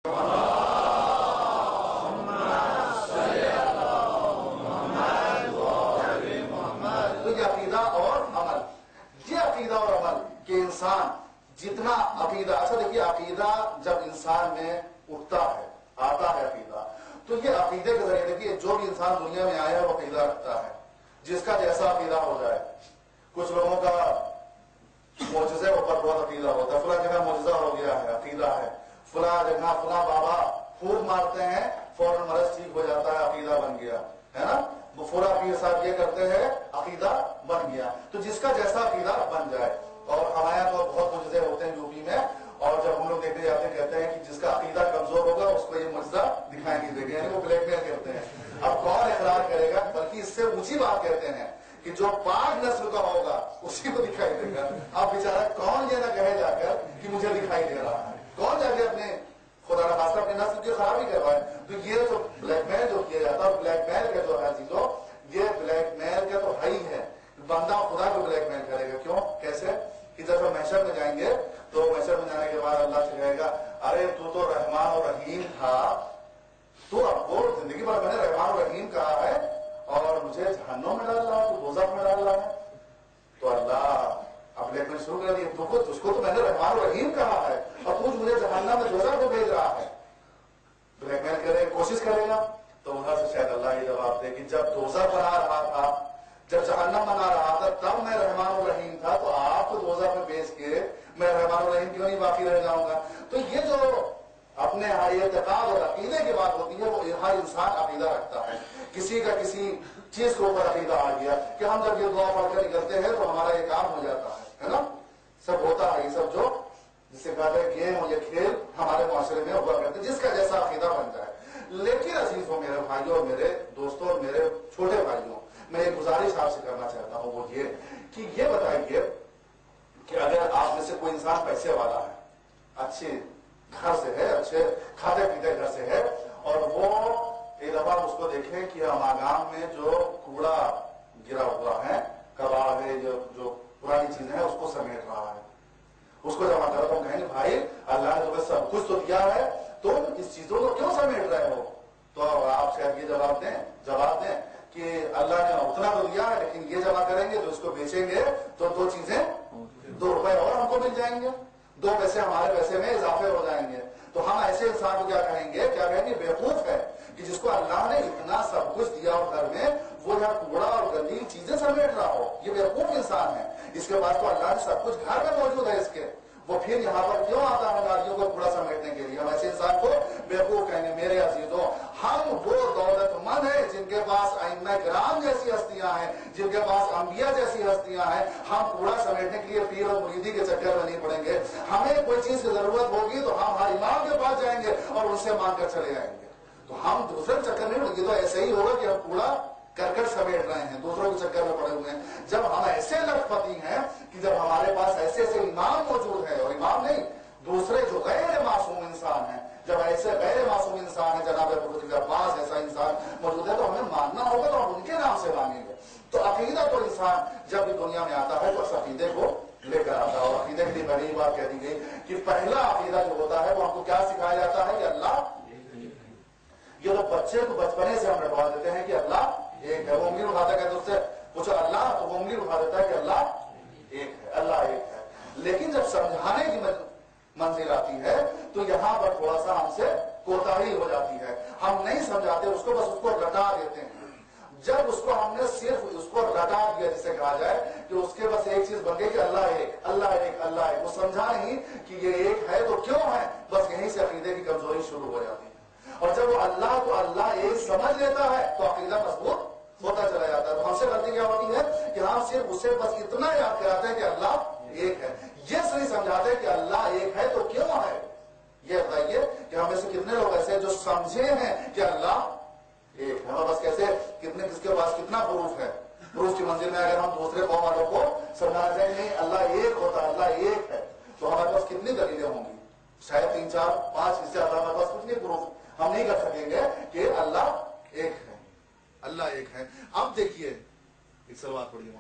تو یہ عقیدہ اور عمل، یہ عقیدہ اور عمل کہ انسان جتنا عقیدہ، اچھا دیکھیے عقیدہ جب انسان میں اٹھتا ہے، آتا ہے عقیدہ، تو یہ عقیدے کے ذریعے دیکھیے جو بھی انسان دنیا میں آیا ہے وہ عقیدہ رکھتا ہے، جس کا جیسا عقیدہ ہو جائے. کچھ لوگوں کا معجزے اوپر بہت عقیدہ ہوتا ہے، فلاں جگہ معجزہ ہو گیا ہے عقیدہ ہے، فلاں جگہ فلاں بابا پھونک مارتے ہیں فوراً مرض ٹھیک ہو جاتا ہے عقیدہ بن گیا ہے نا، وہ فلاں پیر صاحب یہ کرتے ہیں عقیدہ بن گیا. تو جس کا جیسا عقیدہ بن جائے. اور ہمارے یہاں تو بہت معجزے ہوتے ہیں یو پی میں، اور جب ہم لوگ دیکھنے جاتے ہیں کہتے ہیں کہ جس کا عقیدہ کمزور ہوگا اس کو یہ معجزہ دکھائی نہیں دے گا، یعنی وہ بلیک میل کرتے ہیں. اب کون اقرار کرے گا؟ بلکہ اس سے اونچی بات کہتے ہیں کہ جو پاک نسل کا ہوگا اسی کو دکھائی دے گا. اب بیچارہ کون یہ نہ کہے جا کر کہ مجھے دکھائی دے رہا ہے، کون جا کے اپنے خدا نہ خاصہ اپنے نسل کی خرابی کروائے. تو یہ جو بلیک میل جو کیا جاتا ہے، بلیک میل کا جو ہے چیزوں، یہ بلیک میل کا تو ہے ہی ہے. بندہ خدا کو بلیک میل کرے گا، کیوں کیسے کہ جب ہم محشر میں جائیں گے تو محشر میں جانے کے بعد اللہ سے کہے گا ارے تو رحمان اور رحیم تھا، تو اب وہ زندگی بھر میں نے رحمان اور رحیم کہا ہے اور مجھے جہنم میں ڈال رہا ہے، تو دوزخ میں ڈال رہا ہے. تو اللہ اب بلیک میل شروع کر دیا، تجھ کو تو میں نے رحمان اور رحیم کہا ہے اور تو مجھے جہنم میں دوزخ کو بھیج رہا ہے. بلیک میل کرے کوشش کرے گا. تو وہاں سے شاید اللہ یہ جواب دے کہ جب دوزخ بنا رہا تھا، جب جہنم بنا رہا تھا تب میں رحمان الرحیم تھا، تو آپ کو دوزخ میں بیچ کے میں رحمان الرحیم کیوں نہیں باقی رہ جاؤں گا. تو یہ جو اپنے اعتقاد اور عقیدے کی بات ہوتی ہے، وہ ہر انسان عقیدہ رکھتا ہے. کسی کا کسی چیز کے اوپر عقیدہ آ گیا کہ ہم جب یہ دعا پڑھ کر نکلتے ہیں تو ہمارا یہ کام ہو جاتا ہے نا. سب ہوتا ہے یہ سب جو جسے کہتے ہیں گیم اور یہ کھیل ہمارے معاشرے میں ہوا کرتے ہیں، جس کا جیسا عقیدہ بن جائے. لیکن عزیزوں، میرے بھائیوں اور میرے دوستوں اور میرے چھوٹے بھائیوں، میں ایک گزارش آپ سے کرنا چاہتا ہوں، وہ یہ کہ یہ بتائیے کہ اگر آپ میں سے کوئی انسان پیسے والا ہے، اچھے گھر سے ہے، اچھے کھاتے پیتے گھر سے ہے، اور وہ ایک دفعہ اس کو دیکھیں کہ ہمارام میں جو کوڑا گرا ہوا ہے، کباڑ ہے، جو پرانی چیزیں ہیں اس کو سمیٹ رہا ہے، اس کو جمع کرو. تو ہم کہیں گے بھائی اللہ نے تمہیں سب کچھ تو دیا ہے، تم اس چیزوں کو کیوں سمیٹ رہے ہو؟ تو آپ شاید یہ جواب دیں کہ اللہ نے اتنا تو دیا ہے لیکن یہ جمع کریں گے تو اس کو بیچیں گے تو دو چیزیں، 2 روپے اور ہم کو مل جائیں گے، 2 پیسے ہمارے پیسے میں اضافے ہو جائیں گے. تو ہم ایسے انسان کو کیا کہیں گے بیوقوف ہے کہ جس کو اللہ نے اتنا سب کچھ دیا اور گھر میں وہ یہاں کوڑا اور گندی چیزیں سمیٹ رہا ہو. یہ بیوقوف انسان ہے. اس کے پاس تو اللہ نے سب کچھ گھر میں موجود ہے، اس کے وہ پھر یہاں پر کیوں آتا ہے گاڑیوں کو کوڑا سمیٹنے کے لیے؟ ہم ایسے انسان کو بیوقوف کہیں گے. میرے عزیزوں، ہم وہ دولت مند ہیں جن کے پاس ائمہ کرام جیسی ہستیاں ہیں، جن کے پاس انبیاء جیسی ہستیاں ہیں. ہم کوڑا سمیٹنے کے لیے پیر اور مریدی کے چکر میں نہیں پڑیں گے. ہمیں کوئی چیز کی ضرورت ہوگی تو ہم ہر امام کے پاس جائیں گے اور ان سے مانگ کر چلے آئیں گے. تو ہم دوسرے چکر نہیں پڑیں گے. تو ایسے ہی ہوگا کہ ہم کوڑا کرکٹ سمیٹ رہے ہیں، دوسروں کے چکر میں پڑے ہوئے ہیں. جب ہم ایسے لکھپتی ہیں کہ جب ہمارے پاس ایسے ایسے امام موجود ہیں، اور امام نہیں دوسرے جو غیر معصوم انسان ہیں، جب ایسے غیر معصوم انسان ہیں، جناب ابو عباس ایسا انسان موجود ہے، تو ہمیں ماننا ہوگا تو ہم ان کے نام سے مانگیں گے. تو عقیدہ تو انسان جب بھی دنیا میں آتا ہے تو اس عقیدے کو لے کر آتا ہے. اور عقیدے کے لیے پہلی بات کہہ دی گئی کہ پہلا عقیدہ جو ہوتا ہے وہ ہم کو کیا سکھایا جاتا ہے کہ اللہ، یہ تو بچے کو بچپنے سے ہم رٹوا دیتے ہیں کہ اللہ ایک ہے. وہ انگلی اٹھاتا ہے کہ اس سے پوچھو اللہ، تو وہ انگلی اٹھا دیتا ہے کہ اللہ ایک ہے، اللہ ایک ہے. لیکن جب سمجھانے کی منزل آتی ہے تو یہاں پر تھوڑا سا ہم سے کوتاہی ہو جاتی ہے. ہم نہیں سمجھاتے اس کو، بس اس کو رٹا دیتے ہیں. جب اس کو ہم نے صرف اس کو رٹا دیا، جسے کہا جائے کہ اس کے بس ایک چیز بن گئی کہ اللہ ایک، اللہ ایک، اللہ ایک. وہ سمجھا نہیں کہ یہ ایک ہے تو کیوں ہے. بس یہیں سے عقیدے کی کمزوری شروع ہو جاتی ہے. اور جب وہ اللہ کو اللہ ایک سمجھ لیتا ہے تو عقیدہ مضبوط ہوتا چلا جاتا ہے. تو ہم سے غلطی کیا ہوتی ہے کہ ہم صرف اسے بس اتنا یاد کراتے ہیں کہ اللہ ایک ہے. یہ نہیں سمجھاتے کہ اللہ ایک ہے تو کیوں ہے. یہ بتائیے کہ ہم میں سے کتنے لوگ ایسے جو سمجھے ہیں کہ اللہ ایک ہے، بس کیسے کتنے کس کے پاس کتنا پروف ہے. پروف کی منزل میں اگر ہم دوسرے قوم والوں کو سمجھانا چاہیں نہیں اللہ ایک ہوتا ہے، اللہ ایک ہے، تو ہمارے پاس کتنی دلیلیں ہوں گی؟ شاید 3 4 5 اس سے زیادہ ہمارے پاس کچھ نہیں پروف ہم نہیں کر سکیں گے کہ اللہ ایک ہے، اللہ ایک ہے. اب دیکھیے ایک سلوات پڑھیے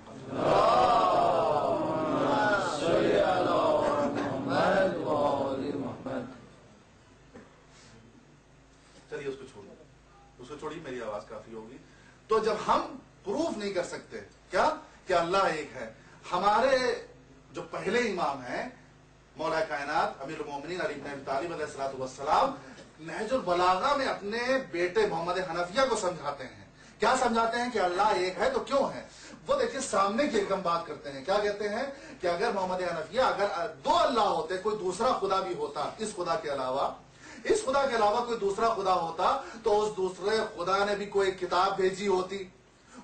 چلیے اس کو چھوڑیے، میری آواز کافی ہوگی. تو جب ہم پروف نہیں کر سکتے کیا کہ اللہ ایک ہے، ہمارے جو پہلے امام ہیں مولا کائنات امیر المومنین علی بن ابی طالب علیہ الصلوۃ والسلام، نہج البلاغہ میں اپنے بیٹے محمد حنفیہ کو سمجھاتے ہیں. کیا سمجھاتے ہیں؟ کہ اللہ ایک ہے تو کیوں ہے. وہ دیکھیے سامنے کی ایک دم بات کرتے ہیں. کیا کہتے ہیں؟ کہ اگر محمد حنفیہ اگر دو اللہ ہوتے، کوئی دوسرا خدا بھی ہوتا اس خدا کے علاوہ کوئی دوسرا خدا ہوتا، تو اس دوسرے خدا نے بھی کوئی کتاب بھیجی ہوتی،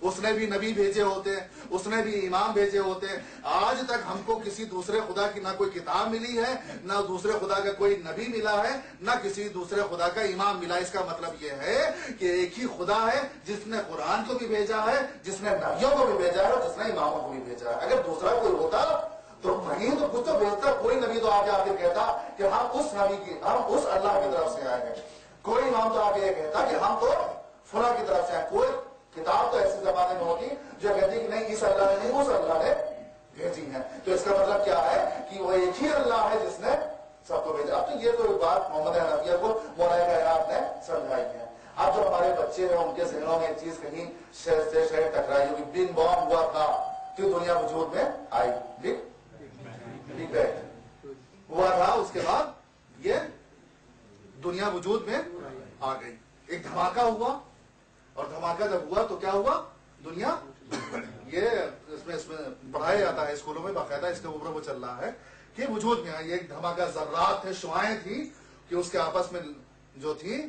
اس نے بھی نبی بھیجے ہوتے، اس نے بھی امام بھیجے ہوتے. آج تک ہم کو کسی دوسرے خدا کی نہ کوئی کتاب ملی ہے، نہ دوسرے خدا کا کوئی نبی ملا ہے، نہ کسی دوسرے خدا کا امام ملا. اس کا مطلب یہ ہے کہ ایک ہی خدا ہے جس نے قرآن کو بھی بھیجا ہے، جس نے نبیوں کو بھی بھیجا ہے اور جس نے اماموں کو بھی بھیجا ہے. اگر دوسرا کوئی ہوتا تو کہیں تو کچھ تو بھیجتا. کوئی نبی تو آگے آ کے کہتا کہ ہم اس اللہ کی طرف سے آئے ہیں. کوئی امام تو آگے یہ کہتا کہ ہم تو فلاں کی طرف سے آئے. کوئی کتاب تو ایسے زمانے میں ہوتی جو کہتی کہ نہیں اس اللہ نے نہیں، اس اللہ نے بھیجی ہے. تو اس کا مطلب کیا ہے کہ وہ ایک ہی اللہ ہے جس نے سب کو بھیجا. اب تو یہ تو بات محمد حنفیہ کو مولا کائنات نے سمجھائی ہے. اب جو ہمارے بچے ہیں ان کے ذہنوں میں ایک چیز کہیں شہر سے شہر ٹکرائی ہوگی. بگ بام ہوا تھا کہ دنیا وجود میں آئی، بگ بینگ ہوا تھا، اس کے بعد یہ دنیا وجود میں آ گئی. ایک دھماکہ ہوا، اور دھماکہ جب ہوا تو کیا ہوا؟ دنیا، یہ اس میں پڑھایا جاتا ہے اسکولوں میں باقاعدہ، اس کا اوپر وہ چل رہا ہے کہ وجود میں آئی. ایک دھماکہ، ذرات تھے، شعائیں تھیں کہ اس کے آپس میں جو تھی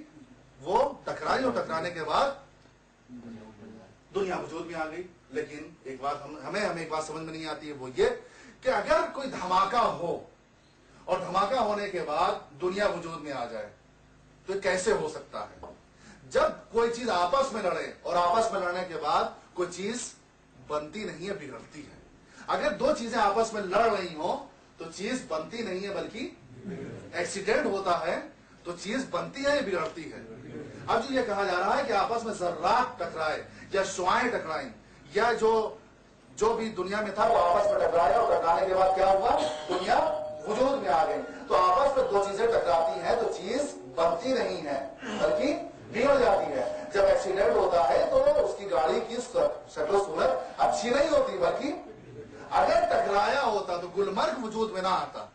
وہ ٹکرائی، اور ٹکرانے کے بعد دنیا وجود میں آ گئی. لیکن ایک بات ہمیں ایک بات سمجھ میں نہیں آتی ہے، وہ یہ کہ اگر کوئی دھماکہ ہو اور دھماکہ ہونے کے بعد دنیا وجود میں آ جائے تو یہ کیسے ہو سکتا ہے؟ جب کوئی چیز آپس میں لڑے اور آپس میں لڑنے کے بعد کوئی چیز بنتی نہیں ہے، بگڑتی ہے. اگر دو چیزیں آپس میں لڑ رہی ہوں تو چیز بنتی نہیں ہے بلکہ ایکسیڈنٹ ہوتا ہے. تو چیز بنتی ہے یا بگڑتی ہے؟ اب جو یہ کہا جا رہا ہے کہ آپس میں ذرات ٹکرائے یا شعائیں ٹکرائیں یا جو بھی دنیا میں تھا وہ آپس میں ٹکرایا، اور ٹکرانے کے بعد کیا ہوا؟ دنیا وجود میں آ گئی. تو آپس میں دو چیزیں ٹکراتی ہیں تو چیز بنتی نہیں ہے بلکہ بگڑ جاتی ہے. جب ایکسیڈنٹ ہوتا ہے تو اس کی گاڑی کی شکل و صورت اچھی نہیں ہوتی، بلکہ اگر ٹکرایا ہوتا تو گلمرگ وجود میں نہ آتا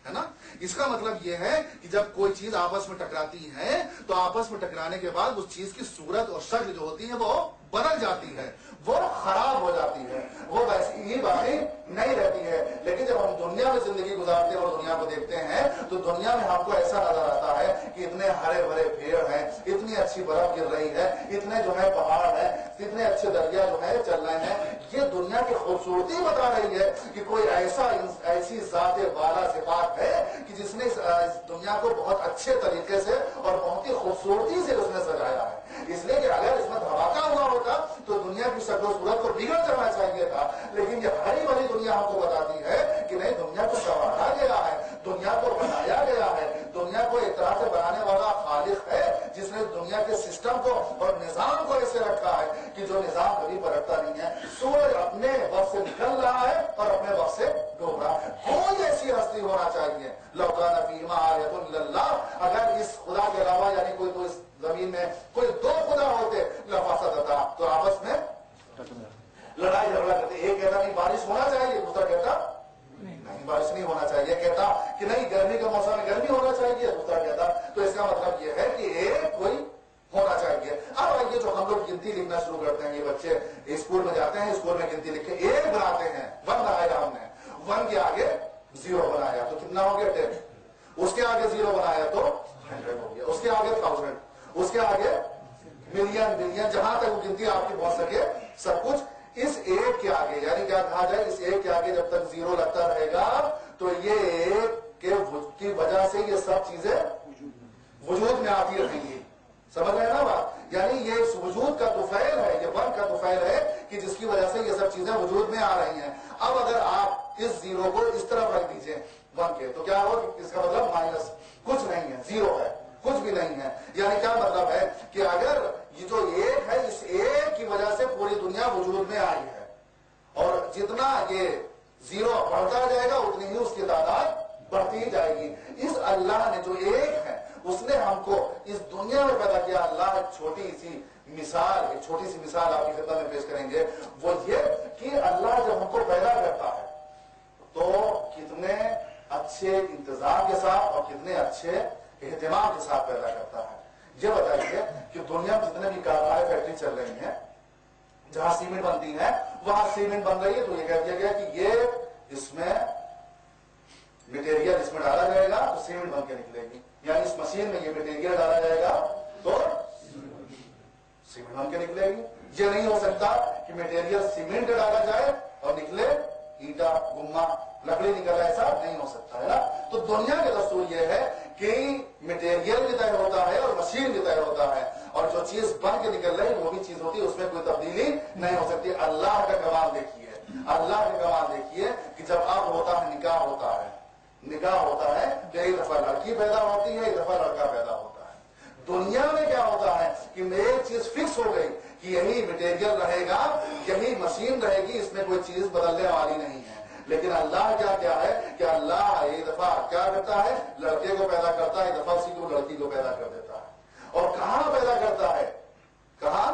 ہے نا. اس کا مطلب یہ ہے کہ جب کوئی چیز آپس میں ٹکراتی ہے تو آپس میں ٹکرانے کے بعد اس چیز کی صورت اور شکل جو ہوتی ہے وہ بدل جاتی ہے، وہ خراب ہو جاتی ہے، وہ ویسی ہی باقی نہیں رہتی ہے. لیکن جب ہم دنیا میں زندگی گزارتے ہیں اور دنیا کو دیکھتے ہیں تو دنیا میں ہم کو ایسا نظر آتا ہے کہ اتنے ہرے بھرے پیڑ ہیں، اتنی اچھی برف گر رہی ہے، اتنے جو ہے پہاڑ ہیں، اتنے اچھے دریا جو ہے چل رہے ہیں. یہ دنیا کی خوبصورتی بتا رہی ہے کہ کوئی ایسی ذات والا صفات ہے کہ جس نے اس دنیا کو بہت اچھے طریقے سے اور بہت ہی خوبصورتی سے اس نے سجایا ہے. اس لیے کہ اگر اس میں دھماکہ ہوا ہوتا تو دنیا کی شکل و صورت کو بگڑ جانا چاہیے تھا. لیکن یہ ہری بھری دنیا ہم کو بتاتی ہے کہ نہیں، دنیا کو سنوارا گیا ہے، دنیا کو بنایا گیا ہے. دنیا کو ایک طرح سے بنانے والا خالق ہے جس نے دنیا کے سسٹم کو اور نظام کو ایسے رکھا ہے کہ جو نظام کبھی پلٹتا نہیں ہے. سورج اپنے وقت سے نکل رہا ہے اور اپنے وقت سے ڈوب رہا ہے. کوئی ایسی ہستی ہونا چاہیے لو کان فیہما آیۃ الا اللہ، اگر اس خدا کے علاوہ یعنی کوئی تو اس زمین میں کوئی دو خدا ہوتے لفسدتا، تو آپس میں لڑائی جھگڑا کرتے. ایک کہتا نہیں بارش ہونا چاہیے، دوسرا کہتا نہیں بارش نہیں ہونا چاہیے، کہتا کہ نہیں گرمی کا موسم میں گرمی ہونا چاہیے، دوسرا کہتا. تو اس کا مطلب یہ ہے کہ ایک کوئی ہونا چاہیے. اب آئیے جو ہم لوگ گنتی لکھنا شروع کرتے ہیں، یہ بچے اسکول میں جاتے ہیں، اسکول میں گنتی لکھے ایک بناتے ہیں، 1 بنایا ہم نے، 1 کے آگے 0 بنایا تو کتنا ہو گیا 10. اس کے آگے 0 بنایا تو 100 ہو گیا. اس کے آگے 1000، اس کے آگے ملین، جہاں تک وہ گنتی آپ کی پہنچ سکے سب کچھ اس ایک کے آگے. یعنی کیا کہا جائے، اس ایک کے آگے جب تک 0 لگتا رہے گا تو یہ ایک کی وجہ سے یہ سب چیزیں وجود میں آتی رہیں گی. سمجھ رہے ہیں نا بات؟ یعنی یہ اس وجود کا طفیل ہے، یہ 1 کا طفیل ہے کہ جس کی وجہ سے یہ سب چیزیں وجود میں آ رہی ہیں. اب اگر آپ اس 0 کو اس طرف رکھ دیجئے 1 کے، تو کیا ہو؟ اس کا مطلب مائنس، کچھ نہیں ہے، 0 ہے، کچھ بھی نہیں ہے. یعنی کیا مطلب ہے کہ اگر یہ جو ایک ہے، اس ایک کی وجہ سے پوری دنیا وجود میں آئی ہے، اور جتنا یہ 0 بڑھتا جائے گا اتنی ہی اس کی تعداد بڑھتی ہی جائے گی. اس اللہ نے جو ایک ہے اس نے ہم کو اس دنیا میں پیدا کیا. اللہ ایک چھوٹی سی مثال آپ کی خدمت میں پیش کریں گے. وہ یہ کہ اللہ جب ہم کو پیدا کرتا ہے تو کتنے اچھے انتظام کے ساتھ اور کتنے اچھے اہتمام کے ساتھ پیدا کرتا ہے. یہ بتائیے کہ دنیا میں جتنے بھی کارخانے فیکٹری چل رہی ہیں جہاں سیمنٹ بنتی ہے وہاں سیمنٹ بن رہی ہے تو یہ کہہ دیا گیا کہ یہ اس میں مٹیریل اس میں ڈالا جائے گا تو سیمنٹ بن کے نکلے گی. یعنی اس مشین میں یہ مٹیریل ڈالا جائے گا تو سیمنٹ بن کے نکلے گی. یہ نہیں ہو سکتا کہ مٹیریل سیمنٹ ڈالا جائے اور نکلے اینٹا گما لکڑی نکل رہا. ایسا نہیں ہو سکتا ہے نا. تو دنیا کا دستور یہ ہے کہ مٹیریل بھی طے ہوتا ہے اور مشین بھی طے ہوتا ہے اور جو چیز بن کے نکل رہی وہ بھی چیز ہوتی ہے, اس میں کوئی تبدیلی نہیں ہو سکتی. اللہ کا کمال دیکھیے, اللہ کا کمال دیکھیے کہ جب اب ہوتا ہے نکاح ہوتا ہے تو ایک دفعہ لڑکی پیدا ہوتی ہے ایک دفعہ لڑکا پیدا ہوتا ہے. دنیا میں کیا ہوتا ہے کہ ایک چیز فکس ہو گئی کہ یہی مٹیریل رہے گا یہی مشین رہے گی, اس میں کوئی چیز بدلنے والی نہیں ہے. لیکن اللہ کیا ہے کہ اللہ ایک دفعہ کیا کرتا ہے لڑکے کو پیدا کرتا ہے ایک دفعہ اسی کو لڑکی کو پیدا کر دیتا ہے. اور کہاں پیدا کرتا ہے, کہاں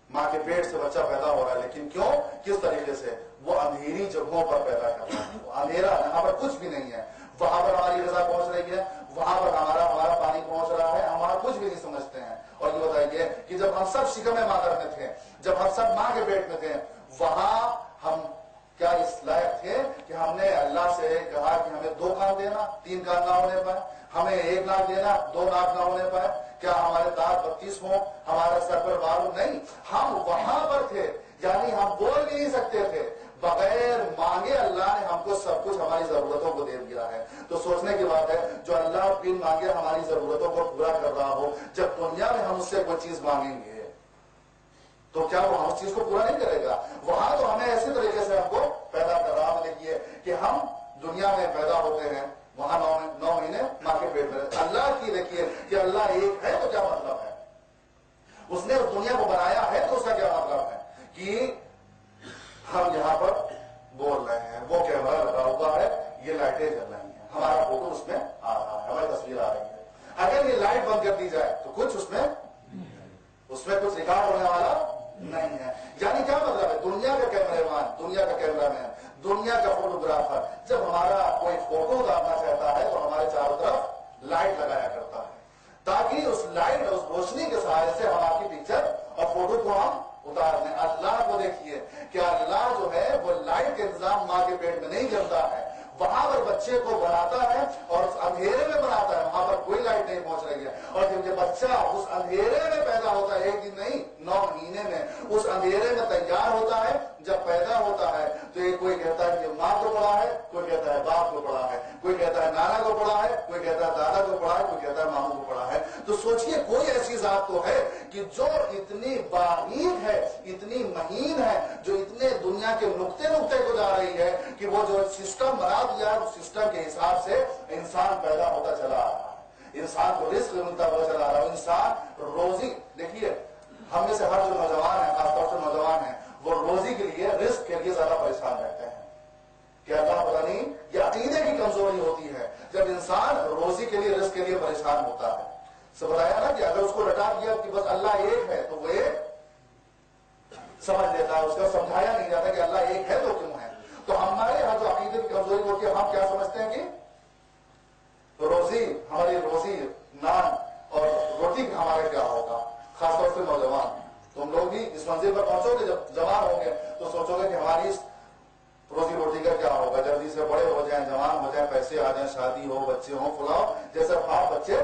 ماں کے پیٹ سے بچہ پیدا ہو رہا ہے. لیکن کیوں, کس طریقے سے, وہ اندھیری جگہوں پر پیدا کر رہا ہے. اندھیرا یہاں پر کچھ بھی نہیں ہے, وہاں پر ہماری غذا پہنچ رہی ہے, وہاں پر ہمارا پانی پہنچ رہا ہے, ہمارا کچھ بھی نہیں سمجھتے ہیں. اور یہ بتائیے کہ جب ہم سب شکم مادر میں تھے, جب ہم سب ماں کے پیٹ میں تھے, وہاں ہم کیا اس لائق تھے کہ ہم نے اللہ سے کہا کہ ہمیں 2 کان دینا 3 کان نہ ہونے پائے, ہمیں 1 ناک دینا 2 ناک نہ ہونے پائے, کیا ہمارے دانت 32 ہوں, ہمارے سر پر بال نہیں. ہم وہاں پر تھے, یعنی ہم بول بھی نہیں سکتے تھے. بغیر مانگے اللہ نے ہم کو سب کچھ ہماری ضرورتوں کو دے دیا ہے. تو سوچنے کی بات ہے جو اللہ بن مانگے ہماری ضرورتوں کو پورا کر رہا ہو, جب دنیا میں ہم اس سے کوئی چیز مانگیں گے تو کیا وہ ہم اس چیز کو پورا نہیں کرے گا. وہاں تو ہمیں ایسے طریقے سے ہم کو پیدا کر رہا. دیکھیے کہ ہم دنیا میں پیدا ہوتے ہیں, وہاں 9 مہینے ماں کے پیٹ میں. اللہ کی دیکھیے کہ اللہ ایک ہے تو کیا مطلب ہے, اس نے اس دنیا کو بنایا ہے تو اس کا کیا مطلب ہے کہ ہم یہاں پر بول رہے ہیں, وہ کیمرہ لگا ہوا ہے, یہ لائٹیں جل رہی ہیں, ہمارا فوٹو اس میں آ رہا ہے, ہماری تصویر آ رہی ہے. اگر یہ لائٹ بند کر دی جائے تو کچھ اس میں کچھ ریکارڈ ہونے والا نہیں ہے. یعنی کیا مطلب ہے, دنیا کا کیمرے مین, دنیا کا کیمرہ مین, دنیا کا فوٹوگرافر جب ہمارا کوئی فوٹو اتارنا چاہتا ہے تو ہمارے چاروں طرف لائٹ لگایا کرتا ہے تاکہ اس لائٹ اس روشنی کے سہارے سے ہم آپ کی پکچر اور فوٹو کو ہم اتار دیں. اللہ کو دیکھیے کہ اللہ جو ہے وہ لائٹ کا انتظام ماں کے پیٹ میں نہیں کرتا ہے, وہاں پر بچے کو بناتا ہے اور اس اندھیرے میں بناتا ہے, وہاں پر کوئی لائٹ نہیں پہنچ رہی ہے. اور جب یہ بچہ اس اندھیرے میں پیدا ہوتا ہے, ایک دن نہیں 9 مہینے میں اس اندھیرے میں تیار ہوتا ہے, جب پیدا ہوتا ہے تو یہ کوئی کہتا ہے کہ ماں کو پڑھا ہے, کوئی کہتا ہے باپ کو پڑھا ہے, کوئی کہتا ہے نانا کو پڑھا ہے, کوئی کہتا ہے دادا کو پڑھا ہے, کوئی کہتا ہے ماموں کو پڑھا ہے. تو سوچئے کوئی ایسی ذات تو ہے کہ جو اتنی باریک ہے, اتنی مہین ہے, جو اتنے دنیا کے نقطے کو جا رہی ہے کہ وہ جو سسٹم بنا دیا ہے اس سسٹم کے حساب سے انسان پیدا ہوتا چلا آ رہا ہے, انسان کو رزق ملتا ہوا چلا آ رہا ہے. انسان روزی, دیکھیے ہم میں سے ہر جو نوجوان ہے, خاص طور سے نوجوان ہیں, وہ روزی کے لیے رزق کے لیے زیادہ پریشان رہتے ہیں. کہ اللہ پتہ نہیں یہ عقیدے کی کمزوری ہوتی ہے جب انسان روزی کے لیے رزق کے لیے پریشان ہوتا ہے. سے بتایا نا کہ اگر اس کو رٹا دیا کہ بس اللہ ایک ہے تو وہ ایک سمجھ لیتا ہے, اس کا سمجھایا نہیں جاتا کہ اللہ ایک ہے تو کیوں ہے. تو ہمارے یہاں جو عقیدے کی کمزوری ہوتی ہے, ہم کیا سمجھتے ہیں کہ روزی, ہماری روزی نان اور روٹی ہمارے کیا ہوگا. خاص طور سے نوجوان, تم لوگ بھی اس منزل پر پہنچو گے, جب جوان ہوں گے تو سوچو گے کہ ہماری اس روزی روٹی کا کیا ہوگا. جلدی سے بڑے ہو جائیں, جوان ہو جائیں, پیسے آ جائیں, شادی ہو, بچے ہوں, فلاؤ جیسے باپ بچے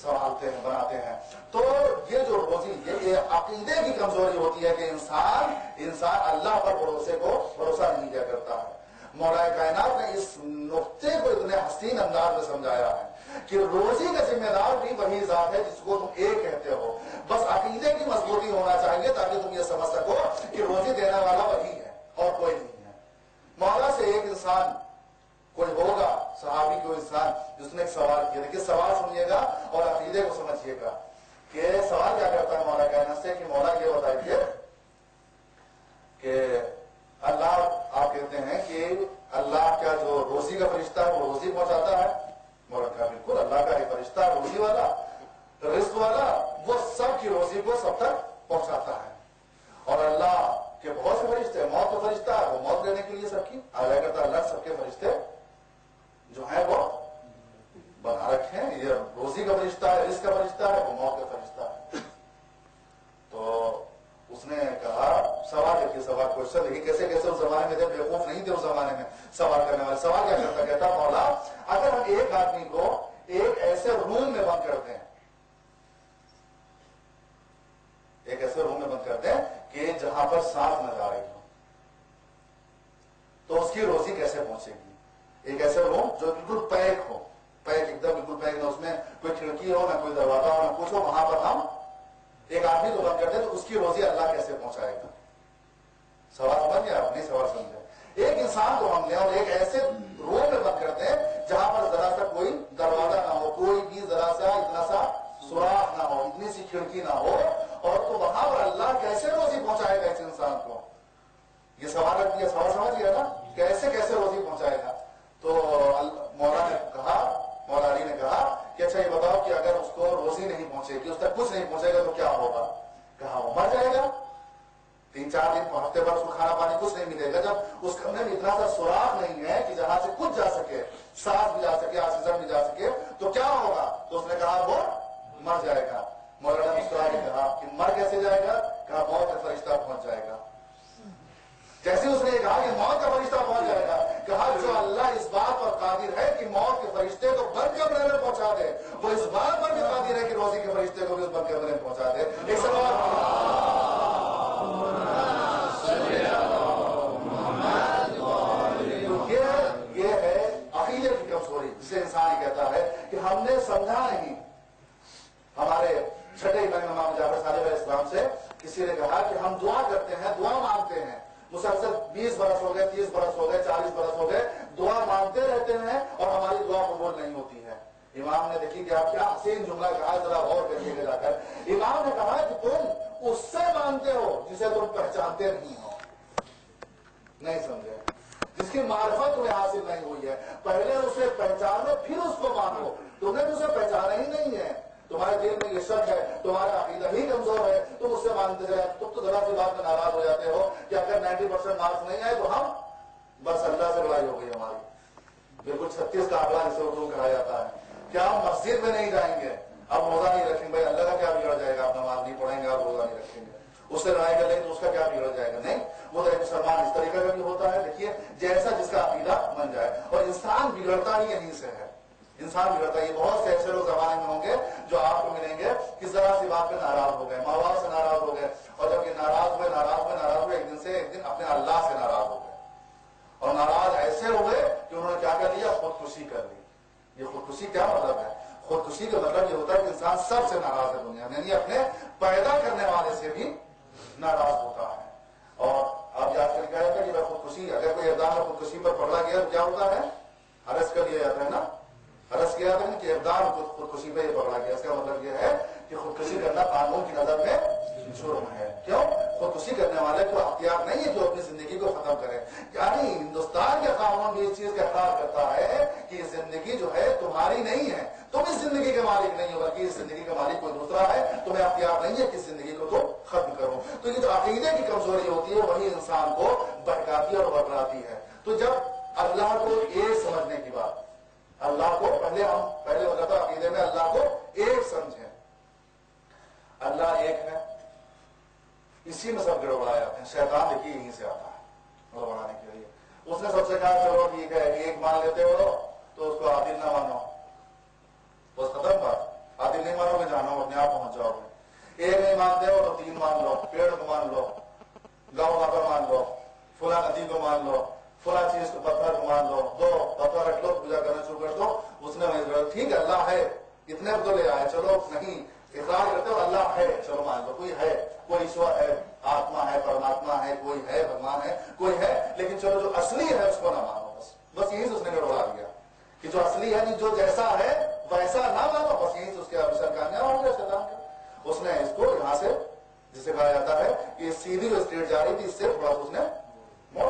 سنبھالتے ہیں, بناتے ہیں. تو یہ جو روزی, یہ عقیدے کی کمزوری ہوتی ہے کہ انسان اللہ پر بھروسہ نہیں کیا کرتا ہے. مولا کائنات نے اس نقطے کو اتنے حسین انداز میں سمجھایا ہے کہ روزی کا ذمہ دار بھی وہی ذات ہے جس کو تم ایک کہتے ہو. بس عقیدے کی مضبوطی ہونا چاہیے تاکہ تم یہ سمجھ سکو کہ روزی دینے والا وہی ہے اور کوئی نہیں ہے. مولا سے ایک انسان کوئی ہوگا, صحابی کوئی انسان جس نے ایک سوال کیا. دیکھیے سوال سنیے گا اور عقیدے کو سمجھیے گا کہ سوال کیا کرتا ہے مولا کائنات سے کہ مولا یہ بتائیے کہ اللہ آپ کہتے ہیں کہ اللہ کا جو روزی کا فرشتہ ہے وہ روزی پہنچاتا ہے؟ مولانا کہا بالکل، اللہ کا ایک فرشتہ ہے روزی والا، رزق والا، وہ سب کی روزی کو سب تک پہنچاتا ہے. اور اللہ کے بہت سے فرشتے، موت کا فرشتہ ہے وہ موت لینے کے لیے سب کی آیا کرتا ہے. اللہ سب کے فرشتے جو ہیں وہ بنا رکھے ہیں. یہ روزی کا فرشتہ ہے، رزق کا فرشتہ ہے، وہ موت کا فرشتہ ہے. تو اس نے کہا سوال دیکھیے، سوال کوشچن دیکھیے کیسے کیسے اس زمانے میں تھے، بیوقوف نہیں تھے اس زمانے میں سوال کرنے والے. سوال کیا کرتا، کہتا مولا اگر ہم ایک آدمی کو ایک ایسے روم میں بند کرتے ہیں، ایک ایسے روم میں بند کرتے ہیں کہ جہاں پر سانس نہ جا رہی ہو، تو اس کی روزی کیسے پہنچے گی؟ ایک ایسے روم جو بالکل پیک ہو، پیک ایک دم بالکل پیک، نہ اس میں کوئی کھڑکی ہو، نہ کوئی دروازہ ہو، نہ کچھ ہو، وہاں پر ہم ایک آدمی کو بند کرتے ہیں تو اس کی روزی اللہ کیسے پہنچائے گا؟ سوال سمجھ گیا آپ؟ نہیں سوال سمجھے. ایک انسان کو ہم لیں اور ایک ایسے روم میں بند کرتے ہیں جہاں پر ذرا سا کوئی دروازہ نہ ہو، کوئی بھی ذرا سا اتنا سا سوراخ نہ ہو، اتنی سی کھڑکی نہ ہو، اور تو وہاں پر اللہ کیسے روزی پہنچائے گا اس انسان کو؟ یہ سوال رکھ دیا، سوال سمجھ گیا نا؟ کیسے کیسے روزی پہنچائے گا؟ تو مولا نے کہا، مولا علی نے کہا کہ اچھا یہ بتاؤ کہ اگر اس کو روزی نہیں پہنچے گی، اس تک کچھ نہیں پہنچے گا تو کیا ہوگا؟ کہا وہ مر جائے گا. 3-4 دن ہفتے بھر اس کو کھانا پانی کچھ نہیں ملے گا. جب اس کمرے میں اتنا سا سوراخ نہیں ہے کہ جہاں سے کچھ جا سکے، سانس بھی جا سکے، آکسیجن بھی جا سکے، تو کیا ہوگا؟ تو اس نے کہا وہ مر جائے گا. مولانا نے مسکرا کے کہا کہ مر کیسے جائے گا؟ کہا موت کا فرشتہ پہنچ جائے گا. جیسے اس نے یہ کہا کہ موت کا فرشتہ پہنچ جائے گا، کہا جو اللہ اس بات پر قادر ہے کہ موت کے فرشتے کو بند کمرے میں پہنچا دے، وہ اس بات پر بھی قادر ہے کہ روزی کے فرشتے کو بھی اس بند کمرے میں پہنچا دے. ایک سوال، یہ ہے عقیدے کی کمزوری، جسے انسان یہ کہتا ہے کہ ہم نے سمجھا نہیں. ہمارے چھٹے امام جعفر صادق علیہ السلام سے کسی نے کہا کہ ہم دعا کرتے ہیں، دعا مانگتے ہیں، مسلسل 20 برس ہو گئے، 30 برس ہو گئے، 40 برس ہو گئے، دعا مانگتے رہتے ہیں اور ہماری دعا قبول نہیں ہوتی ہے. امام نے دیکھی کہ آپ کیا حسین جملہ کہا، ذرا غور کریے جا کر. امام نے کہا کہ تم اس سے مانگتے ہو جسے تم پہچانتے نہیں ہو. نہیں سمجھے؟ جس کی معرفت تمہیں حاصل نہیں ہوئی ہے، پہلے اسے پہچانو پھر اس کو مانگو. تم نے اسے پہچانا ہی نہیں ہے، تمہارے دل میں یہ شک ہے، تمہارا عقیدہ ہی کمزور ہے، تم اس سے مانگتے جائے. تم تو ذرا سی بات میں ناراض ہو جاتے ہو کہ اگر 90% مارکس نہیں آئے تو ہم بس اللہ سے لڑائی ہو گئی ہماری. بالکل 36 کا آگلا جسے اردو کہا جاتا ہے. کیا ہم مسجد میں نہیں جائیں گے، اب روزہ نہیں رکھیں گے، بھائی اللہ کا کیا بگڑ جائے گا؟ آپ نماز نہیں پڑھیں گے، آپ روزہ نہیں رکھیں گے، اس سے لڑائی کر لیں تو اس کا کیا بگڑ جائے گا؟ نہیں، وہ تو ایک مسلمان اس طریقے کا بھی ہوتا ہے. دیکھیے جیسا جس کا عقیدہ بن جائے، اور انسان بگڑتا ہی یہیں سے ہے. انسان بگڑتا ہے. یہ بہت سے ایسے لوگ زمانے میں ہوں گے جو آپ کو ملیں گے کہ ذرا سی بات پہ ناراض ہو گئے، ماں باپ سے ناراض ہو گئے، اور جب یہ ناراض ہوئے ایک دن سے ایک دن اپنے اللہ سے ناراض ہو گئے. اور ناراض ایسے ہوئے کہ انہوں نے کیا کر لیا؟ خودکشی کر لی. یہ خودکشی کیا مطلب ہے؟ خودکشی کا مطلب یہ ہوتا ہے کہ انسان سب سے ناراض ہے دنیا میں، یعنی اپنے پیدا کرنے والے سے بھی ناراض ہوتا ہے. اور آپ یاد کر کے آئے تھے کہ خودکشی، اگر کوئی اقدام میں خودکشی پر پکڑا گیا تو کیا ہوتا ہے؟ ارسٹ کر لیا جاتا ہے نا. ارسٹ کیا جاتا ہے کہ اقدام خودکشی پہ یہ پکڑا گیا. اس کا مطلب یہ ہے کہ خودکشی کرنا قانون کی نظر میں جرم ہے. کیوں؟ خودکشی کرنے والے کو اختیار نہیں ہے جو اپنی زندگی کو ختم کرے. یعنی ہندوستان کے قانون بھی اس چیز کا اقرار کرتا ہے کہ یہ زندگی جو ہے تمہاری نہیں ہے، تم اس زندگی کے مالک نہیں ہو، بلکہ اس زندگی کا مالک کوئی دوسرا ہے. تمہیں اختیار نہیں ہے کہ اس زندگی کو تم ختم کرو. تو یہ جو عقیدے کی کمزوری ہوتی ہے وہی انسان کو بہکاتی اور بگڑاتی ہے. تو جب اللہ کو ایک سمجھنے کی بات، اللہ کو پہلے ہوتا تھا عقیدے میں اللہ کو ایک سمجھیں. اللہ ایک ہے، اسی میں سب گڑبڑائے جاتے ہیں. شیطان دیکھیے یہیں سے آتا ہے گڑبڑانے کے لیے. اس نے سب سے کہا چلو ٹھیک ہے، ایک مان لیتے ہو تو اس کو عادل نہ مانو، بس ختم بات. عادل نہیں مانو گے جانو اپنے آپ پہنچ جاؤ گے. ایک نہیں مانتے ہو تو 3 مان لو، پیڑ کو مان لو، گاؤں کا مان لو، فلاں ندی کو مان لو، فلاں چیز کو پتھر کو مان لو، 2 پتھر رکھ لو، پوجا کرنا شروع کر دو. اس نے ٹھیک ہے اللہ ہے، اتنے تو لے آئے، چلو نہیں اقرار کرتے ہو اللہ ہے، چلو مان لو کوئی ہے، کوئی ایشور ہے، آتما ہے، پرماتما ہے، کوئی ہے، بھگوان ہے، کوئی ہے، لیکن چلو جو اصلی ہے اس کو نہ مانو. بس یہی سے اس نے گڑبڑا دیا کہ جو اصلی ہے جو جیسا ہے ویسا نہ مانو. بس یہی سے اس کے افسر کامیاب ہو گیا شیطان کا. اس نے اس کو یہاں سے، جسے کہا جاتا ہے کہ سیدھی جو اسٹریٹ جا رہی تھی اس سے تھوڑا سا اس نے موڑ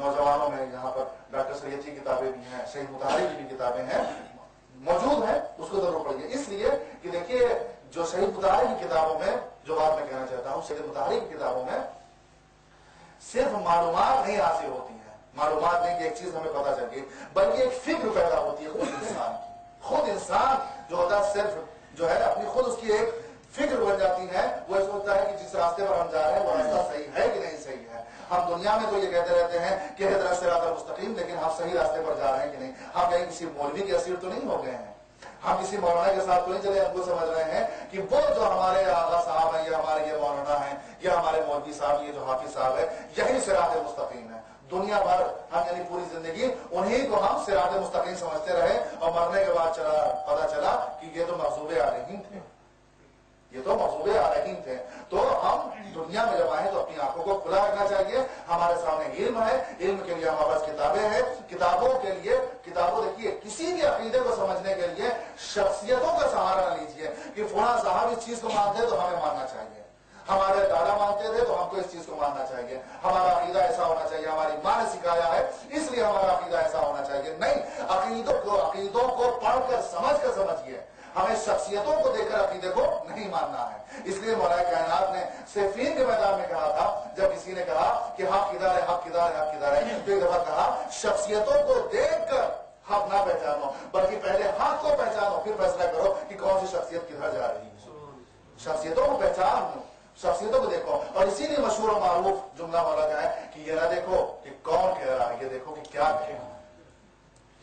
نوجوانوں میں یہاں پر ڈاکٹر سریتی کتابیں بھی ہیں، شہید مطہری کی بھی کتابیں ہیں، موجود ہیں، اس کو ضرور پڑھیے. اس لیے کہ دیکھیے جو شہید مطہری کی کتابوں میں جو بات میں کہنا چاہتا ہوں، شہید مطہری کی کتابوں میں صرف معلومات نہیں حاصل ہوتی ہیں، معلومات نہیں کہ ایک چیز ہمیں پتہ چل گئی، بلکہ ایک فکر پیدا ہوتی ہے خود انسان کی. خود انسان جو ہوتا ہے صرف جو ہے اپنی خود اس کی ایک فکر بن جاتی ہے. وہ یہ سوچتا ہے کہ جس راستے پر ہم جا رہے ہیں وہ راستہ صحیح ہے کہ نہیں صحیح ہے. ہم دنیا میں تو یہ کہتے رہتے ہیں کہ اہدنا صراط المستقیم، لیکن ہم صحیح راستے پر جا رہے ہیں کہ نہیں. ہم کہیں کسی مولوی کے اسیر تو نہیں ہو گئے ہیں، ہم کسی مولانا کے ساتھ تو نہیں چلے. ہم کو سمجھ رہے ہیں کہ وہ جو ہمارے آغا صاحب ہیں، یا ہمارے یہ مولانا ہیں، یا ہمارے مولوی صاحب، یہ جو حافظ صاحب ہے، یہی صراط مستقیم ہے. دنیا بھر ہم یعنی پوری زندگی انہی کو ہم صراط مستقیم سمجھتے رہے، اور مرنے کے بعد پتا چلا کہ یہ تو مغضوب علیہم تھے، یہ تو مغضوب علیہم تھے. تو ہم دنیا میں جب آئیں تو اپنی آنکھوں کو کھلا رکھنا چاہیے. ہمارے سامنے علم ہے، علم کے لیے ہمارے پاس کتابیں ہیں، کتابوں کے لیے کتابوں دیکھیے کسی بھی عقیدے کو سمجھنے کے لیے شخصیتوں کا سہارا نہ لیجیے کہ فلاں صاحب اس چیز کو مانتے تو ہمیں ماننا چاہیے، ہمارے دادا مانتے تھے تو ہم کو اس چیز کو ماننا چاہیے، ہمارا عقیدہ ایسا ہونا چاہیے، ہماری ماں نے سکھایا ہے اس لیے ہمارا عقیدہ ایسا ہونا چاہیے. نہیں، عقیدوں کو پڑھ کر سمجھیے. ہمیں شخصیتوں کو دیکھ کر عقیدے کو نہیں ماننا ہے. اس لیے مولا کائنات نے صفین کے میدان میں کہا تھا، جب کسی نے کہا کہ حق کدھر ہے، حق کدھر ہے، حق کدھر ہے، تو ایک دفعہ کہا شخصیتوں کو دیکھ کر حق نہ پہچانو، بلکہ پہلے حق کو پہچانو، پھر فیصلہ کرو کہ کون سی شخصیت کدھر جا رہی ہے. شخصیتوں کو پہچانو، شخصیتوں کو دیکھو. اور اسی لیے مشہور و معروف جملہ مولا کا ہے کہ یہ نہ دیکھو کہ کون کہہ رہا ہے، یہ دیکھو کہ کیا کہہ رہا ہے.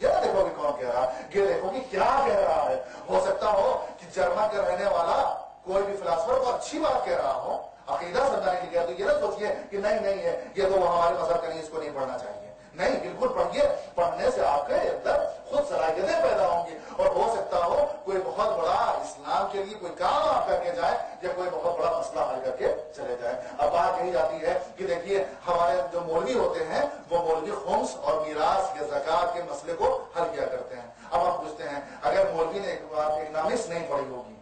یہ نہ دیکھو کہ کون کہہ رہا ہے، یہ دیکھو کہ کیا کہہ رہا ہے. ہو سکتا ہو کہ جرمن کے رہنے والا کوئی بھی فلاسفر کو اچھی بات کہہ رہا ہو، عقیدہ سمجھانے کے لیے، تو یہ نہ سوچیے کہ نہیں ہے یہ تو وہ ہمارے مذہب کا نہیں، اس کو نہیں پڑھنا چاہیے. نہیں، بالکل پڑھیے. پڑھنے سے آپ کے اندر خود صلاحیتیں پیدا ہوں گی، اور ہو سکتا ہو کوئی بہت بڑا اسلام کے لیے کوئی کام آپ کر کے جائے، یا کوئی بہت بڑا مسئلہ حل کر کے چلے جائے. اب بات کہی جاتی ہے کہ دیکھیے ہمارے جو مولوی ہوتے ہیں وہ مولوی خمس اور میراث یا زکات کے مسئلے کو حل کیا کرتے ہیں. اب ہم پوچھتے ہیں اگر مولوی نے اکنامکس نہیں پڑھی ہوگی،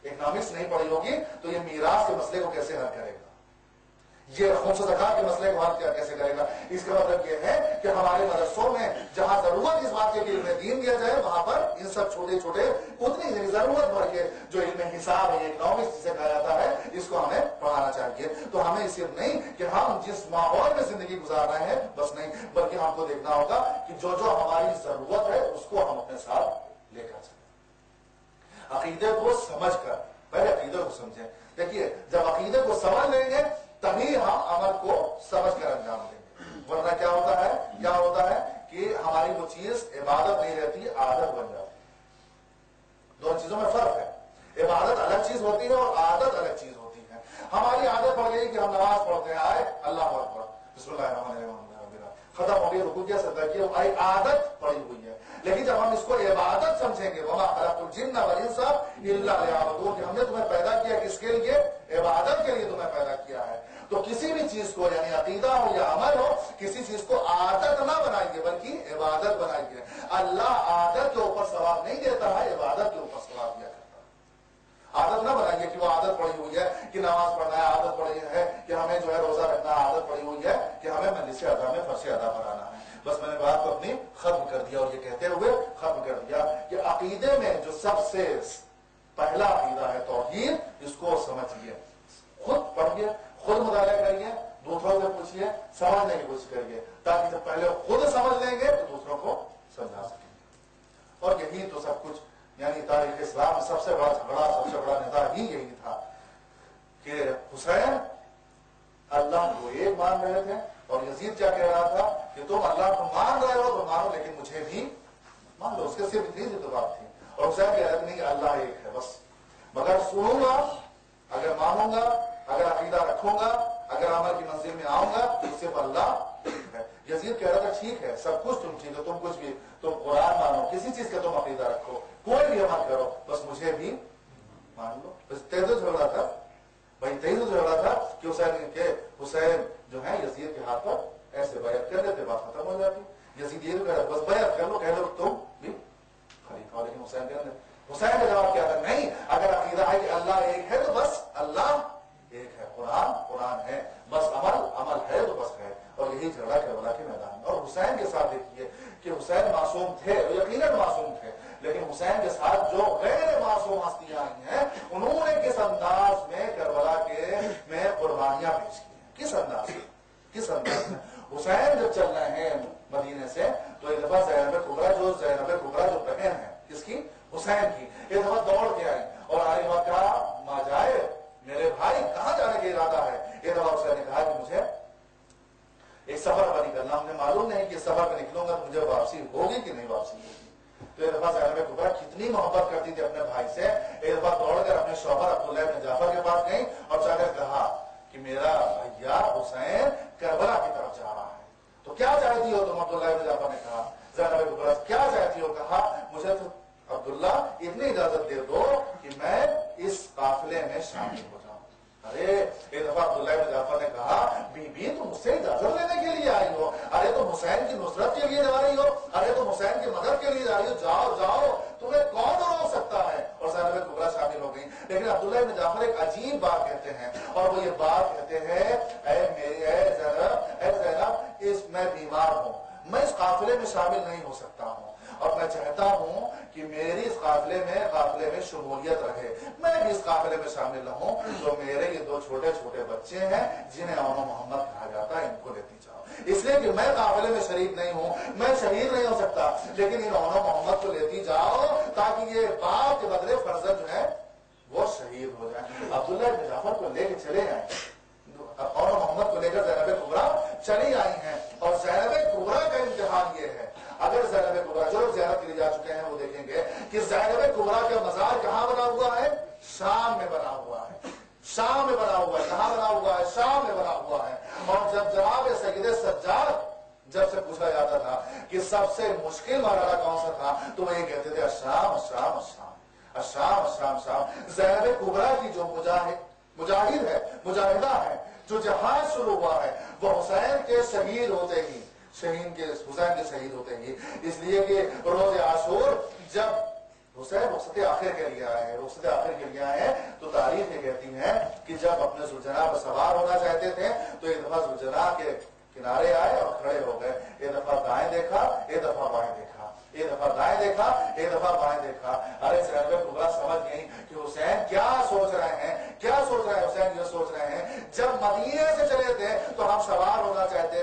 اکنامکس نہیں پڑھی ہوگی تو یہ میراث کے مسئلے کو کیسے حل کرے گا، یہ خمس و زکات کے مسئلے کو حل کیسے کرے گا. اس کا مطلب یہ ہے کہ ہمارے مدرسوں میں جہاں ضرورت اس بات کے علم دین دیا جائے، وہاں پر ان سب چھوٹے چھوٹے اتنی ضرورت بھر کے جو علم حساب ہے، اکنامکس جسے کہا جاتا ہے، اس کو ہمیں پڑھانا چاہیے. تو ہمیں صرف نہیں کہ ہم جس ماحول میں زندگی گزار رہے ہیں بس نہیں، بلکہ ہم کو دیکھنا ہوگا کہ جو ہماری ضرورت ہے اس کو ہم اپنے ساتھ لے کر چلیں. عقیدے کو سمجھ کر، پہلے عقیدے کو سمجھیں. دیکھیے جب عقیدے کو سمجھ لیں گے تبھی ہم عمل کو سمجھ کر انجام دیں گے. ورنہ کیا ہوتا ہے کہ ہماری وہ چیز عبادت نہیں رہتی، عادت بن جاتی ہے. دونوں چیزوں میں فرق ہے. عبادت الگ چیز ہوتی ہے اور عادت الگ چیز ہوتی ہے. ہماری عادت پڑ گئی کہ ہم نماز پڑھتے ہیں، آئے اللہ اکبر بسم اللہ الرحمن الرحیم، ختم ہو گئی، رکوع کیا سجدہ کیا، عادت پڑی ہوئی ہے. لیکن جب ہم اس کو عبادت سمجھیں گے، وما خلقت الجن والانس الا لیعبدون، کہ ہم نے تمہیں پیدا کیا کس کے لیے، عبادت کے لیے تمہیں پیدا کیا ہے. تو کسی بھی چیز کو یعنی عقیدہ ہو یا عمل ہو، کسی چیز کو عادت نہ بنائیے بلکہ عبادت بنائیے. اللہ عادت کے اوپر ثواب نہیں دیتا ہے، عبادت کے اوپر ثواب دیا کرتا ہے. عادت نہ بنائیے کہ وہ عادت پڑی ہوئی ہے کہ نماز پڑھنا ہے، عادت پڑی ہے کہ ہمیں جو ہے روزہ رکھنا ہے، عادت پڑی ہوئی ہے کہ ہمیں مجلس ادا میں فرض ادا کرانا ہے. بس میں نے بات کو اپنی ختم کر دیا، اور یہ کہتے ہوئے ختم کر دیا کہ عقیدے میں جو سب سے پہلا عقیدہ ہے توحید، اس کو سمجھیے، خود پڑھیے، خود مطالعہ کریے، دوسروں سے پوچھیے، سمجھنے کی کوشش کریے، تاکہ جب پہلے خود سمجھ لیں گے تو دوسروں کو سمجھا سکیں گے. اور یہی تو سب کچھ یعنی تاریخ اسلام میں سب سے بڑا جھگڑا، سب سے بڑا نظام ہی یہی تھا کہ حسین اللہ کو ایک مان رہے تھے، اور یزید کیا کہہ رہا تھا کہ تم اللہ کو مان رہے ہو تو مانو، لیکن مجھے بھی مان لو. اس کے صرف اتنی سی تو بات تھی. اور حسین کہہ رہے تھے کہ اللہ ایک ہے بس، مگر سنوں گا، اگر مانوں گا، اگر عقیدہ رکھوں گا، اگر عمل کی منزل میں آؤں گا تو صرف اللہ ہے. یزید کہہ رہا تھا ٹھیک ہے، سب کچھ تم ٹھیک ہے، تم کچھ بھی، تم قرآن مانو، کسی چیز کا تم عقیدہ رکھو، کوئی بھی عمل کرو، بس مجھے بھی مان لو. بس تیزو جھگڑا تھا بھائی، تیزو جھگڑا تھا کہ حسین جو ہے یزید کے ہاتھ پر ایسے بیعت کر دیتے، بات ختم ہو جاتی. یزید یہ کہہ رہا بس بیعت کر لو، کہہ لو تم بھی خلیفہ. لیکن حسین کا جواب کیا تھا، نہیں، اگر عقیدہ ہے کہ اللہ ایک ہے تو بس اللہ ایک ہے، قرآن ہے، بس عمل ہے تو بس ہے. اور یہی جھگڑا قربانیاں پیش کی ہیں. کس انداز میں؟ کس انداز میں؟ حسین جب چل رہے ہیں مدینے سے تو ایک دفعہ زینب کبریٰ جو بہن ہے کس کی؟ حسین کی، ایک دفعہ دوڑ کے آئی اور آئی وہاں کہا ماں جائے میرے بھائی کہاں جانے کا ارادہ ہے؟ ایک دفعہ حسین نے کہا کہ مجھے ایک سفر پر نکلنا، مجھے معلوم نہیں کہ سفر پہ نکلوں گا تو مجھے واپسی ہوگی کہ نہیں واپسی ہوگی. تو ایک دفعہ زینب کبریٰ کتنی محبت کرتی تھی اپنے بھائی سے، ایک دفعہ دوڑ کر اپنے شوہر عبداللہ بن جعفر کے پاس گئی اور جا کر کہا کہ میرا بھیا حسین کربلا کی طرف جا رہا ہے. تو کیا چاہتی ہو تم؟ عبداللہ بن جعفر نے کہا. زینب کبریٰ کیا چاہتی ہو؟ کہا مجھے تو عبداللہ اتنی اجازت دے دو کہ میں اس قافلے میں شامل ہو جاؤں. ارے ایک دفعہ عبداللہ بن جعفر نے کہا بی بی تم مجھ سے اجازت لینے کے لیے آئی ہو؟ ارے تم حسین کی نصرت کے لیے جا رہی ہو؟ ارے تم حسین کی مدد کے لیے جا رہی ہو؟ جاؤ جاؤ، تمہیں کون روک سکتا ہے؟ اور زینب کبریٰ شامل ہو گئی. لیکن عبداللہ بن جعفر ایک عجیب بات کہتے ہیں اور وہ یہ بات کہتے ہیں اے زینب میں بیمار ہوں، میں اس قافلے میں شامل نہیں ہو سکتا ہوں اور میں چاہتا ہوں کہ میری اس قافلے میں شمولیت رہے، میں بھی اس قافلے میں شامل رہوں. تو میرے یہ دو چھوٹے چھوٹے بچے ہیں جنہیں اون محمد کہا جاتا ہے، ان کو لیتی جاؤ، اس لیے کہ میں قافلے میں شریک نہیں ہوں، میں شہید نہیں ہو سکتا، لیکن ان اون محمد کو لیتی جاؤ تاکہ یہ باپ کے بدلے فرزند جو ہے وہ شہید ہو جائیں. عبداللہ بن جعفر کو لے کے چلے آئے اور محمد کو لے کر زینب کبریٰ چلی آئی ہیں. اور زینب کبریٰ کا امتحان یہ ہے، اگر زینب کبریٰ جو لوگ زیارت کے لیے جا چکے ہیں وہ دیکھیں گے کہ زینب کبریٰ کا مزار کہاں بنا ہوا ہے؟ شام میں بنا ہوا ہے. شام میں بنا ہوا ہے. کہاں بنا ہوا ہے؟ شام میں بنا ہوا ہے. اور جب جناب سید سجاد جب سے پوچھا جاتا تھا کہ سب سے مشکل مرحلہ کون سا تھا تو وہ یہ کہتے تھے الشام الشام الشام الشام الشام الشام. زینب کبریٰ کی جو مجاہد ہے، مجاہدہ ہے، جو جہاد شروع ہوا ہے وہ حسین کے شہید ہوتے ہی، حسین کے شہید ہوتے ہی، اس لیے کہ روز عاشور جب حسین رخصت آخر کے لیے آئے ہیں تو تاریخ یہ کہتی ہے کہ جب اپنے ذوالجناح پر سوار ہونا چاہتے تھے تو ایک دفعہ ذوالجناح کے کنارے آئے اور کھڑے ہو گئے. ایک دفعہ دائیں دیکھا، ایک دفعہ بائیں دیکھا، ایک دفعہ دائیں دیکھا، ایک دفعہ بائیں دیکھا. ارے زینب کبریٰ سمجھ گئی کہ حسین کیا سوچ رہے ہیں، کیا سوچ رہے ہیں. حسین یہ سوچ رہے ہیں جب مدینے سے چلے تھے تو ہم سوار ہونا چاہتے